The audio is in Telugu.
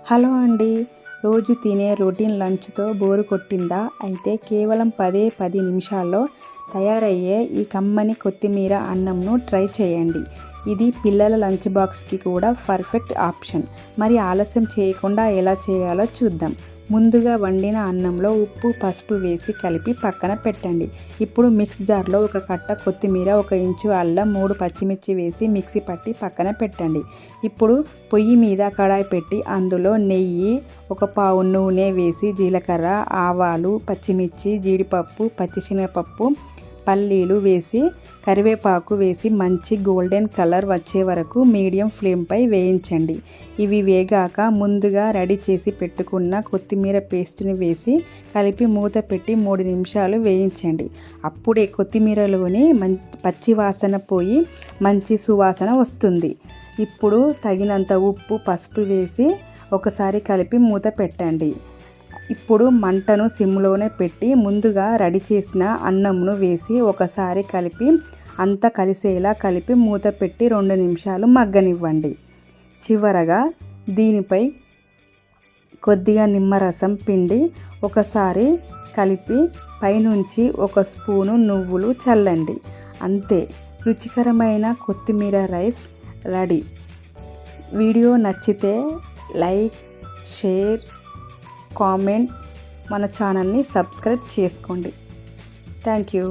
హలో అండి. రోజు తినే రొటీన్ లంచ్తో బోరు కొట్టిందా? అయితే కేవలం 10 నిమిషాల్లో తయారయ్యే ఈ కమ్మని కొత్తిమీర అన్నంను ట్రై చేయండి. ఇది పిల్లల లంచ్ బాక్స్కి కూడా పర్ఫెక్ట్ ఆప్షన్. మరి ఆలస్యం చేయకుండా ఎలా చేయాలో చూద్దాం. ముందుగా వండిన అన్నంలో ఉప్పు, పసుపు వేసి కలిపి పక్కన పెట్టండి. ఇప్పుడు మిక్స్ జార్లో ఒక కట్ట కొత్తిమీర, 1 ఇంచు అల్లం, 3 పచ్చిమిర్చి వేసి మిక్సీ పట్టి పక్కన పెట్టండి. ఇప్పుడు పొయ్యి మీద కడాయి పెట్టి అందులో నెయ్యి, 1 పావు నూనె వేసి జీలకర్ర, ఆవాలు, పచ్చిమిర్చి, జీడిపప్పు, పచ్చిశనగపప్పు, పల్లీలు వేసి కరివేపాకు వేసి మంచి గోల్డెన్ కలర్ వచ్చే వరకు మీడియం ఫ్లేమ్పై వేయించండి. ఇవి వేగాక ముందుగా రెడీ చేసి పెట్టుకున్న కొత్తిమీర పేస్ట్ని వేసి కలిపి మూత పెట్టి 3 నిమిషాలు వేయించండి. అప్పుడే కొత్తిమీరలోని పచ్చి వాసన పోయి మంచి సువాసన వస్తుంది. ఇప్పుడు తగినంత ఉప్పు, పసుపు వేసి ఒకసారి కలిపి మూత పెట్టండి. ఇప్పుడు మంటను సిమ్లోనే పెట్టి ముందుగా రెడీ చేసిన అన్నంను వేసి ఒకసారి కలిపి అంతా కలిసేలా కలిపి మూత పెట్టి 2 నిమిషాలు మగ్గనివ్వండి. చివరగా దీనిపై కొద్దిగా నిమ్మరసం పిండి ఒకసారి కలిపి పైనుంచి 1 స్పూను నువ్వులు చల్లండి. అంతే, రుచికరమైన కొత్తిమీర రైస్ రెడీ. వీడియో నచ్చితే లైక్, షేర్, కామెంట్, మన ఛానల్ని సబ్స్క్రైబ్ చేసుకోండి. Thank you.